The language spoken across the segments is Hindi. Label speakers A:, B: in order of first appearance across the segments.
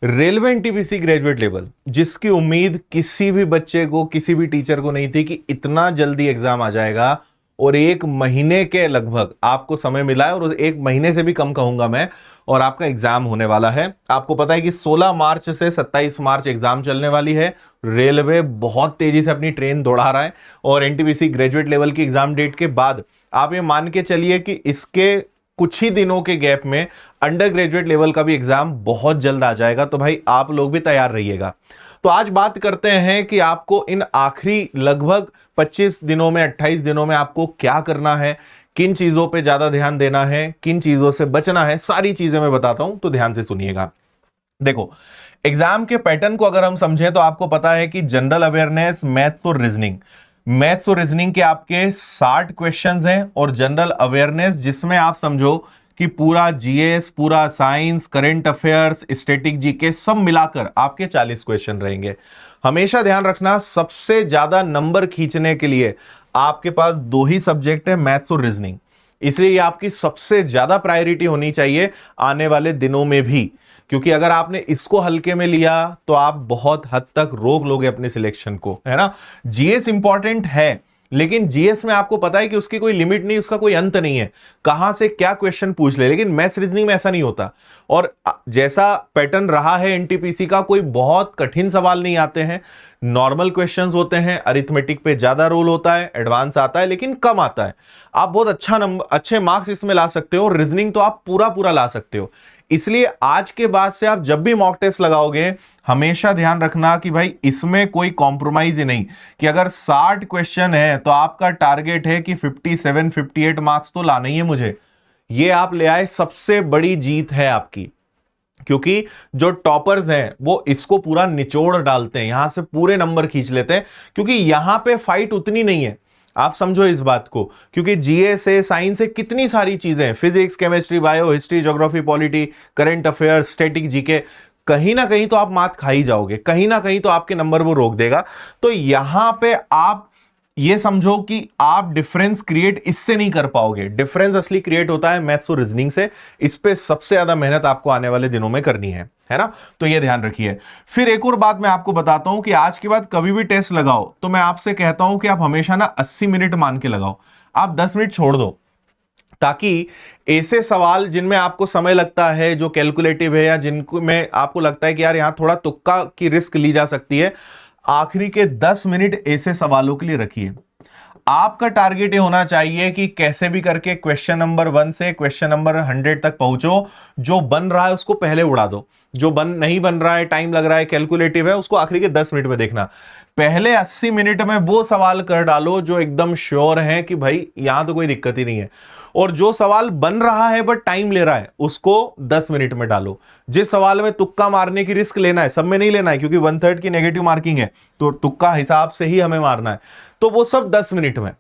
A: रेलवे एनटीपीसी ग्रेजुएट लेवल, जिसकी उम्मीद किसी भी बच्चे को, किसी भी टीचर को नहीं थी कि इतना जल्दी एग्जाम आ जाएगा, और 1 महीने के लगभग आपको समय मिला है, और 1 महीने से भी कम कहूंगा मैं, और आपका एग्जाम होने वाला है। आपको पता है कि 16 मार्च से 27 मार्च एग्जाम चलने वाली है। रेलवे बहुत तेजी से अपनी ट्रेन दौड़ा रहा है, और एनटीपीसी ग्रेजुएट लेवल की एग्जाम डेट के बाद आप ये मान के चलिए कि इसके कुछ ही दिनों के गैप में अंडर ग्रेजुएट लेवल का भी एग्जाम बहुत जल्द आ जाएगा। तो भाई आप लोग भी तैयार रहिएगा। तो आज बात करते हैं कि आपको इन आखिरी लगभग 25 दिनों में, 28 दिनों में आपको क्या करना है, किन चीजों पे ज्यादा ध्यान देना है, किन चीजों से बचना है, सारी चीजें मैं बताता हूं, तो ध्यान से सुनिएगा। देखो, एग्जाम के पैटर्न को अगर हम समझें तो आपको पता है कि जनरल अवेयरनेस, मैथ्स और रीजनिंग के आपके 60 क्वेश्चंस हैं, और जनरल अवेयरनेस जिसमें आप समझो कि पूरा जीएस, पूरा science, current affairs, static GK सब मिलाकर आपके 40 क्वेश्चन रहेंगे। हमेशा ध्यान रखना, सबसे ज्यादा नंबर खींचने के लिए आपके पास दो ही सब्जेक्ट है, मैथ्स और रीजनिंग। इसलिए ये आपकी सबसे ज्यादा प्रायोरिटी होनी चाहिए आने वाले दिनों में भी, क्योंकि अगर आपने इसको हल्के में लिया तो आप बहुत हद तक रोक लोगे अपने सिलेक्शन को, है ना। जीएस इंपॉर्टेंट है, लेकिन जीएस में आपको पता है कि उसकी कोई लिमिट नहीं, उसका कोई अंत नहीं है, कहां से क्या क्वेश्चन पूछ ले। लेकिन मैथ्स रीजनिंग में ऐसा नहीं होता, और जैसा पैटर्न रहा है एनटीपीसी का, कोई बहुत कठिन सवाल नहीं आते हैं, नॉर्मल क्वेश्चंस होते हैं। अरिथमेटिक पे ज्यादा रोल होता है, एडवांस आता है लेकिन कम आता है। आप बहुत अच्छा नंबर, अच्छे मार्क्स इसमें ला सकते हो, रीजनिंग तो आप पूरा पूरा ला सकते हो। इसलिए आज के बाद से आप जब भी मॉक टेस्ट लगाओगे, हमेशा ध्यान रखना कि भाई इसमें कोई कॉम्प्रोमाइज ही नहीं, कि अगर 60 क्वेश्चन है तो आपका टारगेट है कि 57 58 मार्क्स तो लाना ही है मुझे। ये आप ले आए, सबसे बड़ी जीत है आपकी, क्योंकि जो टॉपर्स हैं वो इसको पूरा निचोड़ डालते हैं, यहां से पूरे नंबर खींच लेते हैं, क्योंकि यहां पे फाइट उतनी नहीं है। आप समझो इस बात को, क्योंकि जीएस है, साइंस है, कितनी सारी चीजें हैं, physics, chemistry, bio, history, geography, polity, current affair, static GK, कहीं ना कहीं तो आप मात खा ही जाओगे, कहीं ना कहीं तो आपके नंबर वो रोक देगा। तो यहां पे आप ये समझो कि आप डिफरेंस क्रिएट इससे नहीं कर पाओगे। डिफरेंस असली क्रिएट होता है मैथ्स और रीजनिंग से। इस पे सबसे ज्यादा मेहनत आपको आने वाले दिनों में करनी है ना। तो ये ध्यान रखिए। फिर एक और बात मैं आपको बताता हूं कि आज के बाद कभी भी टेस्ट लगाओ तो मैं आपसे कहता हूं कि आप हमेशा ना 80 मिनट मान के लगाओ, आप 10 मिनट छोड़ दो, ताकि ऐसे सवाल जिनमें आपको समय लगता है, जो कैलकुलेटिव है, या जिनको में आपको लगता है कि यार यहां थोड़ा तुक्का की रिस्क ली जा सकती है, आखिरी के 10 मिनट ऐसे सवालों के लिए रखिए। आपका टारगेट ये होना चाहिए कि कैसे भी करके क्वेश्चन नंबर 1 से क्वेश्चन नंबर 100 तक पहुंचो। जो बन रहा है उसको पहले उड़ा दो, जो नहीं बन रहा है, टाइम लग रहा है, कैलकुलेटिव है, उसको आखिरी के 10 मिनट में देखना। पहले 80 मिनट में वो सवाल कर डालो जो एकदम श्योर है कि भाई यहां तो कोई दिक्कत ही नहीं है, और जो सवाल बन रहा है बट टाइम ले रहा है उसको 10 मिनट में डालो। जिस सवाल में तुक्का मारने की रिस्क लेना है, सब में नहीं लेना है, क्योंकि 1/3 की नेगेटिव मार्किंग है, तो तुक्का हिसाब से ही हमें मारना है, तो वो सब 10 मिनट में,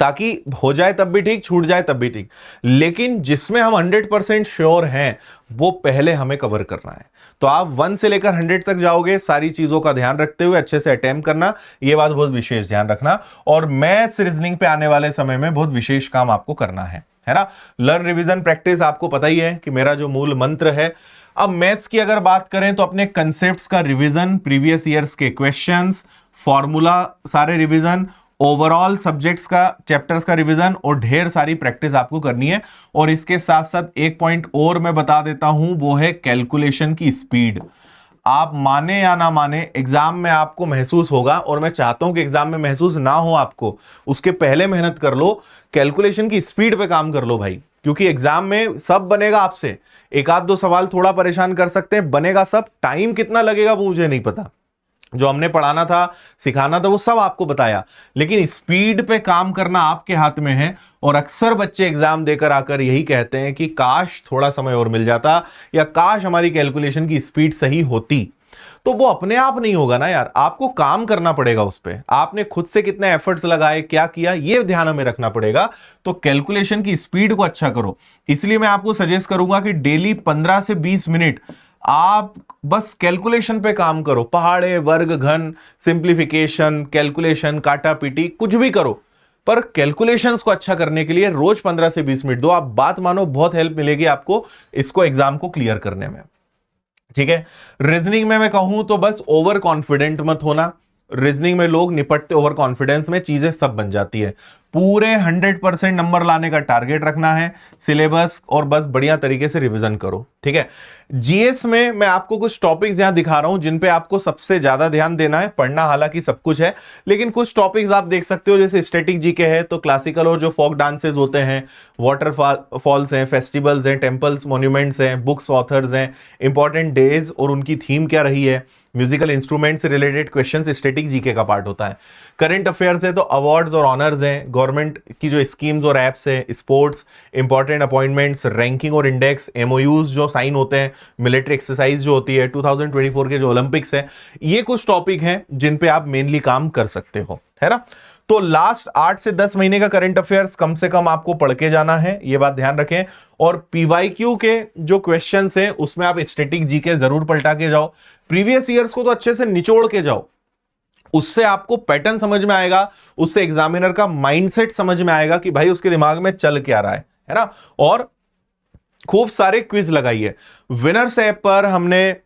A: ताकि हो जाए तब भी ठीक, छूट जाए तब भी ठीक। लेकिन जिसमें हम 100% श्योर हैं वो पहले हमें कवर करना है। तो आप 1 से लेकर 100 तक जाओगे, सारी चीजों का ध्यान रखते हुए अच्छे से अटेम्प्ट करना, ये बात बहुत विशेष ध्यान रखना। और मैथ्स रीजनिंग पे आने वाले समय में बहुत विशेष काम आपको करना है ना। लर्न, रिवीजन, प्रैक्टिस, आपको पता ही है कि मेरा जो मूल मंत्र है। अब मैथ्स की अगर बात करें तो अपने कंसेप्ट्स का रिवीजन, प्रीवियस ईयर्स के क्वेश्चंस, फॉर्मूला सारे रिवीजन, ओवरऑल सब्जेक्ट्स का, चैप्टर्स का रिवीजन, और ढेर सारी प्रैक्टिस आपको करनी है। और इसके साथ साथ एक पॉइंट और मैं बता देता हूं, वो है कैलकुलेशन की स्पीड। आप माने या ना माने, एग्जाम में आपको महसूस होगा, और मैं चाहता हूं कि एग्जाम में महसूस ना हो आपको, उसके पहले मेहनत कर लो, कैलकुलेशन की स्पीड पे काम कर लो भाई, क्योंकि एग्जाम में सब बनेगा आपसे। एक आध दो सवाल थोड़ा परेशान कर सकते हैं, बनेगा सब। टाइम कितना लगेगा वो मुझे नहीं पता, जो हमने पढ़ाना था, सिखाना था, वो सब आपको बताया, लेकिन स्पीड पे काम करना आपके हाथ में है। और अक्सर बच्चे एग्जाम देकर आकर यही कहते हैं कि काश थोड़ा समय और मिल जाता, या काश हमारी कैलकुलेशन की स्पीड सही होती। तो वो अपने आप नहीं होगा ना यार, आपको काम करना पड़ेगा उस पे। आपने खुद से कितने एफर्ट्स लगाए, क्या किया, ये ध्यान में रखना पड़ेगा। तो कैलकुलेशन की स्पीड को अच्छा करो। इसलिए मैं आपको सजेस्ट करूंगा कि डेली 15 से 20 मिनट आप बस कैलकुलेशन पे काम करो। पहाड़े, वर्ग, घन, सिंप्लीफिकेशन, कैलकुलेशन, काटा पीटी, कुछ भी करो, पर कैलकुलेशंस को अच्छा करने के लिए रोज 15 से 20 मिनट दो। आप बात मानो, बहुत हेल्प मिलेगी आपको इसको एग्जाम को क्लियर करने में। ठीक है। रीजनिंग में मैं कहूं तो बस ओवर कॉन्फिडेंट मत होना। रीजनिंग में लोग निपटते ओवर कॉन्फिडेंस में, चीजें सब बन जाती है। पूरे 100% नंबर लाने का टारगेट रखना है सिलेबस, और बस बढ़िया तरीके से रिवीजन करो। ठीक है। जीएस में मैं आपको कुछ टॉपिक्स यहां दिखा रहा हूं जिन पे आपको सबसे ज्यादा ध्यान देना है। पढ़ना हालांकि सब कुछ है, लेकिन कुछ टॉपिक्स आप देख सकते हो, जैसे स्टैटिक जीके है तो क्लासिकल और जो फोक डांसेस होते हैं, वाटर फॉल्स हैं, फेस्टिवल्स हैं, टेम्पल्स, मॉन्यूमेंट्स हैं, बुक्स, ऑथर्स हैं, इंपॉर्टेंट डेज और उनकी थीम क्या रही है, म्यूजिकल इंस्ट्रूमेंट से रिलेटेड क्वेश्चंस स्टैटिक जीके का पार्ट होता है। करंट अफेयर्स है तो अवार्ड्स और ऑनर्स हैं, गवर्नमेंट की जो स्कीम्स और एप्स हैं, स्पोर्ट्स, इंपॉर्टेंट अपॉइंटमेंट्स, रैंकिंग और इंडेक्स, एमओयूज जो साइन होते हैं, मिलिट्री एक्सरसाइज जो होती है, 2024 के जो ओलंपिक्स है, ये कुछ टॉपिक हैं जिन पे आप मेनली काम कर सकते हो, है ना। तो लास्ट 8 से 10 महीने का करंट अफेयर्स कम से कम आपको पढ़ के जाना है, ये बात ध्यान रखें। और पीवाईक्यू के जो क्वेश्चंस हैं उसमें आप स्टैटिक जीके जरूर पलटा के जाओ, प्रीवियस ईयर्स को तो अच्छे से निचोड़ के जाओ, उससे आपको पैटर्न समझ में आएगा, उससे एग्जामिनर का माइंडसेट समझ में आएगा कि भाई उसके दिमाग में चल क्या रहा है ना। और खूब सारे क्विज लगाइए। विनर्स ऐप पर हमने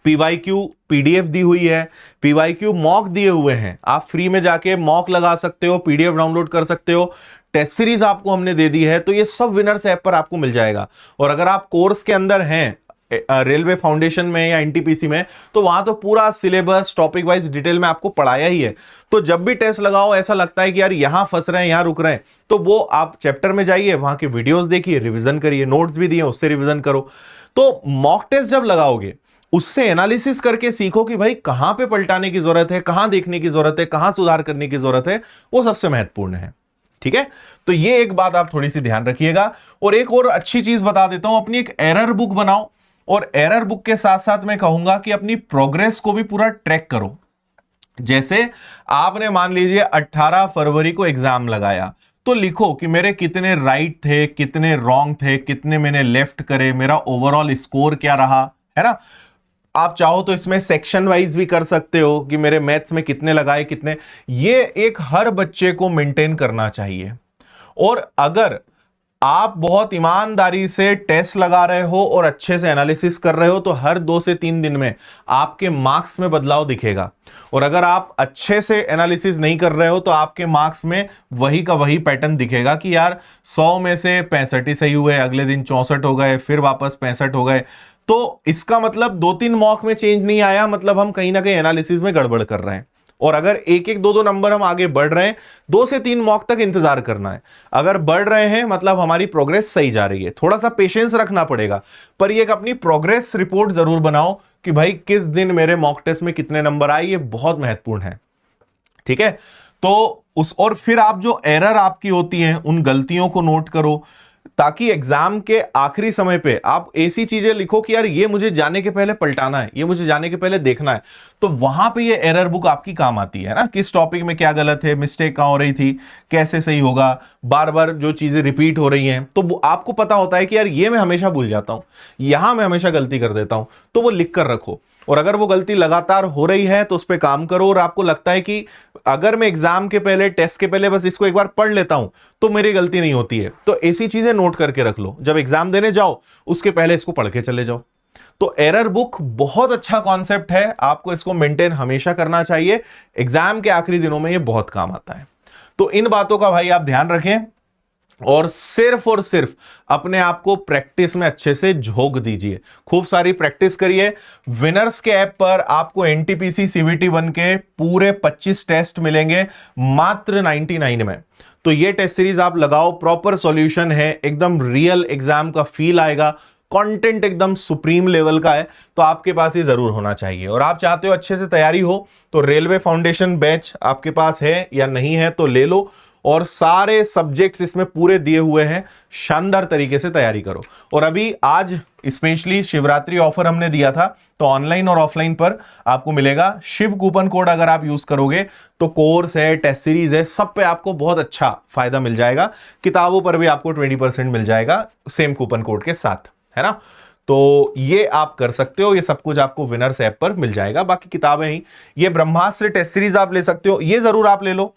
A: पीवाईक्यू पीडीएफ दी हुई है, पीवाईक्यू मॉक दिए हुए हैं, आप फ्री में जाके मॉक लगा सकते हो, पीडीएफ डाउनलोड कर सकते हो, टेस्ट सीरीज आपको हमने दे दी है, तो ये सब विनर्स ऐप पर आपको मिल जाएगा। और अगर आप कोर्स के अंदर हैं रेलवे फाउंडेशन में या एनटीपीसी में, तो वहां तो पूरा सिलेबस टॉपिक वाइज डिटेल में आपको पढ़ाया ही है। तो जब भी टेस्ट लगाओ ऐसा लगता है कि यार यहां फंस रहे हैं, यहां रुक रहे हैं, तो वो आप चैप्टर में जाइए, वहां के वीडियोस देखिए, रिवीजन करिए, नोट्स भी दिए उससे रिवीजन करो। तो मॉक टेस्ट जब लगाओगे उससे एनालिसिस करके सीखो कि भाई कहां पे पलटाने की जरूरत है, कहां देखने की जरूरत है, कहां सुधार करने की जरूरत है, वो सबसे महत्वपूर्ण है। ठीक है। तो ये एक बात आप थोड़ी सी ध्यान रखिएगा। और एक और अच्छी चीज बता देता हूं, अपनी एक एरर बुक बनाओ, और एरर बुक के साथ साथ मैं कहूंगा कि अपनी प्रोग्रेस को भी पूरा ट्रैक करो। जैसे आपने मान लीजिए 18 फरवरी को एग्जाम लगाया, तो लिखो कि मेरे कितने राइट थे, कितने रॉन्ग थे, कितने मैंने लेफ्ट करे, मेरा ओवरऑल स्कोर क्या रहा, है ना। आप चाहो तो इसमें सेक्शन वाइज भी कर सकते हो कि मेरे मैथ्स में कितने लगाए, कितने, ये एक हर बच्चे को मेंटेन करना चाहिए। और अगर आप बहुत ईमानदारी से टेस्ट लगा रहे हो और अच्छे से एनालिसिस कर रहे हो, तो हर 2 से 3 दिन में आपके मार्क्स में बदलाव दिखेगा। और अगर आप अच्छे से एनालिसिस नहीं कर रहे हो तो आपके मार्क्स में वही का वही पैटर्न दिखेगा कि यार 100 में से 65 ही सही हुए, अगले दिन 64 हो गए, फिर वापस 65 हो गए। तो इसका मतलब 2-3 मॉक में चेंज नहीं आया, मतलब हम कहीं ना कहीं एनालिसिस में गड़बड़ कर रहे हैं। और अगर एक एक 2-2 नंबर हम आगे बढ़ रहे हैं, 2 से 3 मॉक तक इंतजार करना है। अगर बढ़ रहे हैं मतलब हमारी प्रोग्रेस सही जा रही है। थोड़ा सा पेशेंस रखना पड़ेगा, पर ये अपनी प्रोग्रेस रिपोर्ट जरूर बनाओ कि भाई किस दिन मेरे मॉक टेस्ट में कितने नंबर आए, ये बहुत महत्वपूर्ण है। ठीक है। तो और फिर आप जो एरर आपकी होती हैं उन गलतियों को नोट करो, ताकि एग्जाम के आखिरी समय पे आप ऐसी चीजें लिखो कि यार ये मुझे जाने के पहले पलटाना है, ये मुझे जाने के पहले देखना है। तो वहां पे ये एरर बुक आपकी काम आती है ना, किस टॉपिक में क्या गलत है, मिस्टेक कहां हो रही थी, कैसे सही होगा, बार बार जो चीजें रिपीट हो रही हैं, तो वो आपको पता होता है कि यार ये मैं हमेशा भूल जाता हूं, यहां मैं हमेशा गलती कर देता हूं, तो वो लिख कर रखो। और अगर वो गलती लगातार हो रही है तो उस पर काम करो, और आपको लगता है कि अगर मैं एग्जाम के पहले, टेस्ट के पहले बस इसको एक बार पढ़ लेता हूं तो मेरी गलती नहीं होती है, तो ऐसी चीजें नोट करके रख लो। जब एग्जाम देने जाओ उसके पहले इसको पढ़ के चले जाओ। तो एरर बुक बहुत अच्छा कॉन्सेप्ट है, आपको इसको मेंटेन हमेशा करना चाहिए, एग्जाम के आखिरी दिनों में ये बहुत काम आता है। तो इन बातों का भाई आप ध्यान रखें, और सिर्फ अपने आप को प्रैक्टिस में अच्छे से झोंक दीजिए, खूब सारी प्रैक्टिस करिए। विनर्स के ऐप पर आपको एनटीपीसी सीवीटी 1 के पूरे 25 टेस्ट मिलेंगे मात्र 99 में। तो ये टेस्ट सीरीज आप लगाओ, प्रॉपर सॉल्यूशन है, एकदम रियल एग्जाम का फील आएगा, कंटेंट एकदम सुप्रीम लेवल का है, तो आपके पास ये जरूर होना चाहिए। और आप चाहते हो अच्छे से तैयारी हो तो रेलवे फाउंडेशन बैच आपके पास है या नहीं है तो ले लो, और सारे सब्जेक्ट्स इसमें पूरे दिए हुए हैं, शानदार तरीके से तैयारी करो। और अभी आज स्पेशली शिवरात्रि ऑफर हमने दिया था, तो ऑनलाइन और ऑफलाइन पर आपको मिलेगा शिव कूपन कोड। अगर आप यूज करोगे तो कोर्स है, टेस्ट सीरीज है, सब पे आपको बहुत अच्छा फायदा मिल जाएगा। किताबों पर भी आपको 20% मिल जाएगा सेम कूपन कोड के साथ, है ना। तो ये आप कर सकते हो, ये सब कुछ आपको विनर्स ऐप पर मिल जाएगा। बाकी किताबें ही, ये ब्रह्मास्त्र टेस्ट सीरीज आप ले सकते हो, ये जरूर आप ले लो।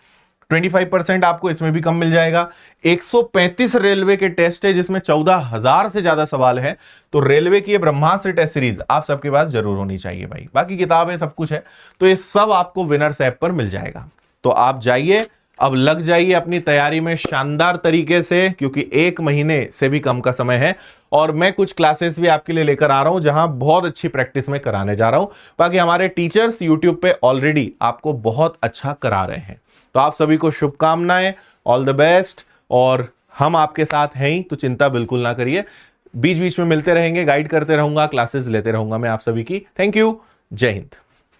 A: 25% आपको इसमें भी कम मिल जाएगा। 135 रेलवे के टेस्ट है जिसमें 14,000 से ज्यादा सवाल है। तो रेलवे की ये ब्रह्मास्त्र टेस्ट सीरीज आप सबके पास जरूर होनी चाहिए भाई। बाकी किताबें सब कुछ है, तो ये सब आपको विनर्स ऐप पर मिल जाएगा। तो आप जाइए, अब लग जाइए अपनी तैयारी में शानदार तरीके से, क्योंकि 1 महीने से भी कम का समय है। और मैं कुछ क्लासेस भी आपके लिए लेकर आ रहा हूं जहां बहुत अच्छी प्रैक्टिस में कराने जा रहा हूं। बाकी हमारे टीचर्स यूट्यूब पे ऑलरेडी आपको बहुत अच्छा करा रहे हैं। तो आप सभी को शुभकामनाएं, ऑल द बेस्ट। और हम आपके साथ हैं ही, तो चिंता बिल्कुल ना करिए। बीच बीच में मिलते रहेंगे, गाइड करते रहूंगा, क्लासेस लेते रहूंगा मैं आप सभी की। थैंक यू, जय हिंद।